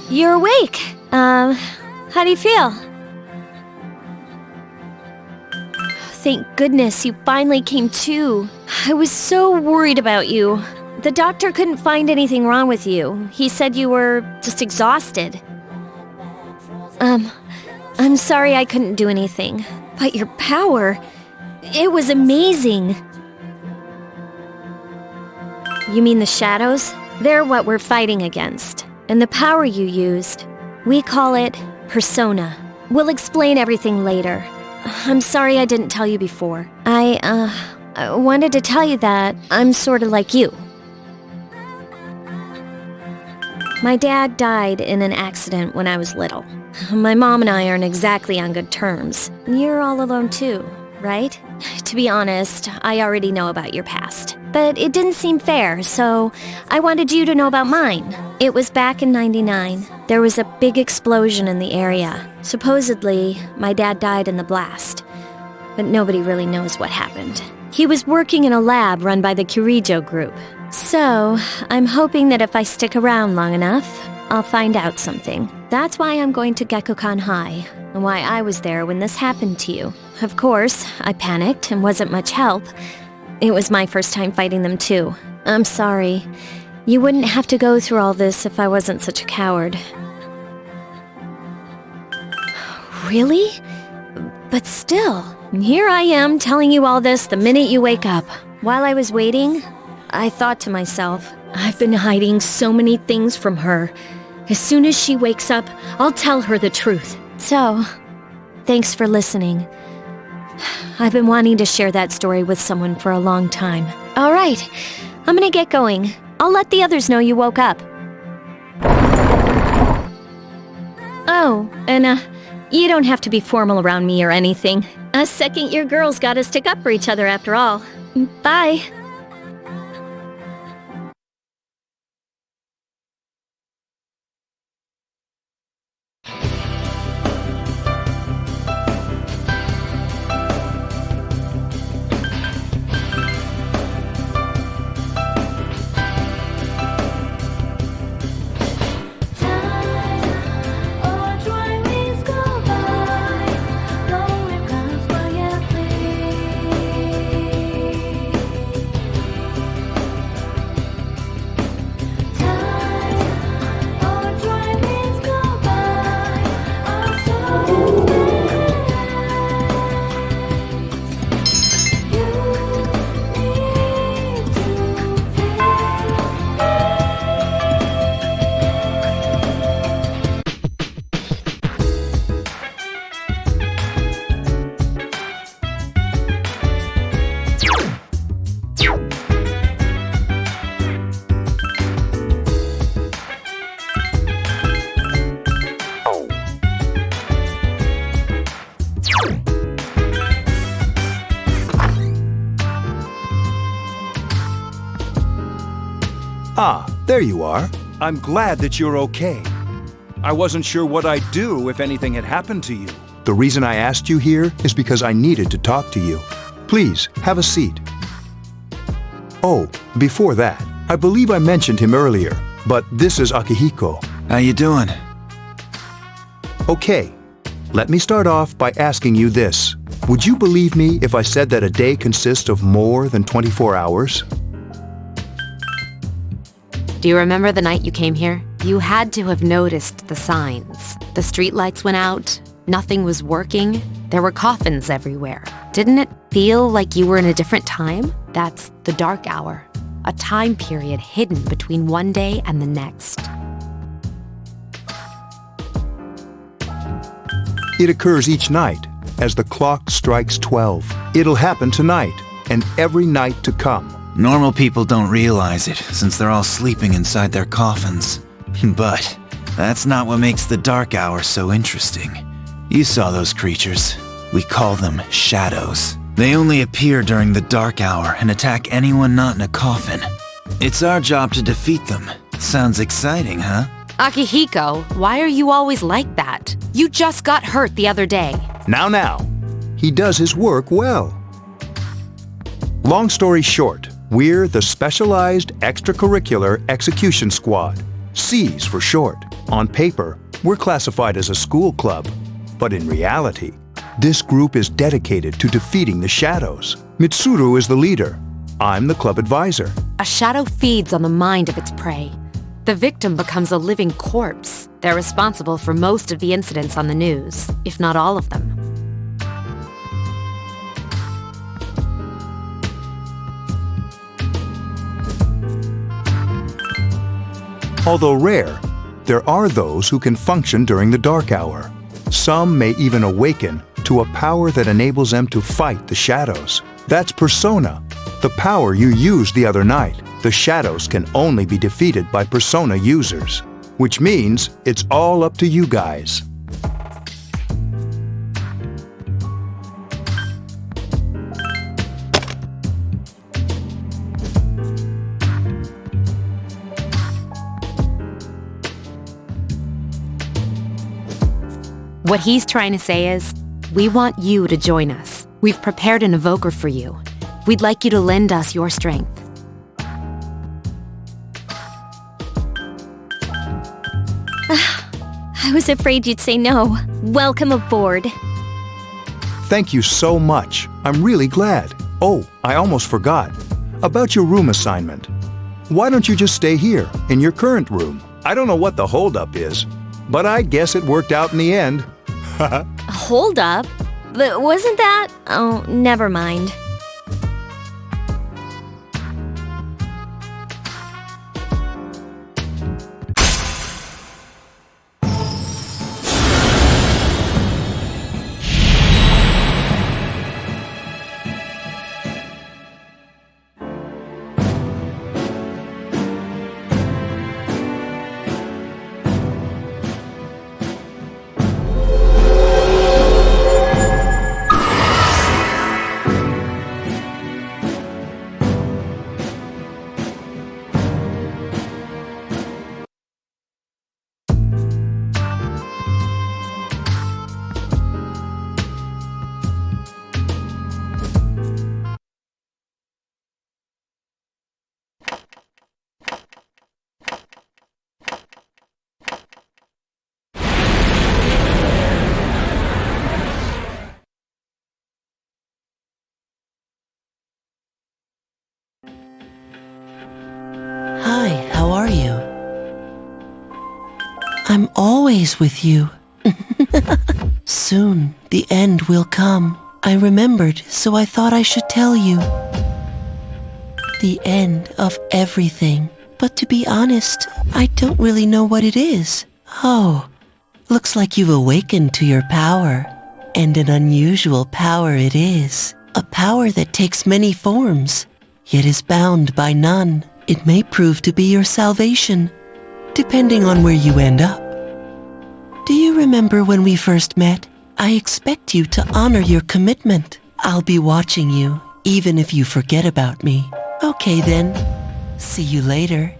You're awake. How do you feel? Thank goodness you finally came to. I was so worried about you. The doctor couldn't find anything wrong with you. He said you were just exhausted. I'm sorry I couldn't do anything. But your power, it was amazing. You mean the shadows? They're what we're fighting against. And the power you used, we call it persona. We'll explain everything later. I'm sorry I didn't tell you before. I wanted to tell you that I'm sort of like you. My dad died in an accident when I was little. My mom and I aren't exactly on good terms. You're all alone too, right? To be honest, I already know about your past. But it didn't seem fair, so I wanted you to know about mine. It was back in '99. There was a big explosion in the area. Supposedly, my dad died in the blast. But nobody really knows what happened. He was working in a lab run by the Kirijo group. So, I'm hoping that if I stick around long enough, I'll find out something. That's why I'm going to Gekkoukan High, and why I was there when this happened to you. Of course, I panicked and wasn't much help. It was my first time fighting them too. I'm sorry. You wouldn't have to go through all this if I wasn't such a coward. Really? But still, here I am telling you all this the minute you wake up. While I was waiting, I thought to myself, I've been hiding so many things from her. As soon as she wakes up, I'll tell her the truth. So, thanks for listening. I've been wanting to share that story with someone for a long time. All right, I'm gonna get going. I'll let the others know you woke up. Oh, and you don't have to be formal around me or anything. Us second-year girls gotta stick up for each other after all. Bye. Ah, there you are. I'm glad that you're okay. I wasn't sure what I'd do if anything had happened to you. The reason I asked you here is because I needed to talk to you. Please, have a seat. Oh, before that, I believe I mentioned him earlier, but this is Akihiko. How you doing? Okay, let me start off by asking you this. Would you believe me if I said that a day consists of more than 24 hours? Do you remember the night you came here? You had to have noticed the signs. The streetlights went out, nothing was working, there were coffins everywhere. Didn't it feel like you were in a different time? That's the dark hour, a time period hidden between one day and the next. It occurs each night as the clock strikes 12. It'll happen tonight and every night to come. Normal people don't realize it, since they're all sleeping inside their coffins. But that's not what makes the dark hour so interesting. You saw those creatures. We call them shadows. They only appear during the dark hour and attack anyone not in a coffin. It's our job to defeat them. Sounds exciting, huh? Akihiko, why are you always like that? You just got hurt the other day. Now. He does his work well. Long story short, we're the Specialized Extracurricular Execution Squad, S.E.E.S for short. On paper, we're classified as a school club, but in reality, this group is dedicated to defeating the shadows. Mitsuru is the leader. I'm the club advisor. A shadow feeds on the mind of its prey. The victim becomes a living corpse. They're responsible for most of the incidents on the news, if not all of them. Although rare, there are those who can function during the dark hour. Some may even awaken to a power that enables them to fight the shadows. That's Persona, the power you used the other night. The shadows can only be defeated by Persona users, which means it's all up to you guys. What he's trying to say is, we want you to join us. We've prepared an evoker for you. We'd like you to lend us your strength. I was afraid you'd say no. Welcome aboard. Thank you so much. I'm really glad. Oh, I almost forgot. About your room assignment. Why don't you just stay here, in your current room? I don't know what the holdup is, but I guess it worked out in the end. Hold up? But wasn't that? Oh, never mind. Hi, how are you? I'm always with you. Soon, the end will come. I remembered, so I thought I should tell you. The end of everything. But to be honest, I don't really know what it is. Oh, looks like you've awakened to your power. And an unusual power it is. A power that takes many forms, yet is bound by none. It may prove to be your salvation, depending on where you end up. Do you remember when we first met? I expect you to honor your commitment. I'll be watching you, even if you forget about me. Okay then, see you later.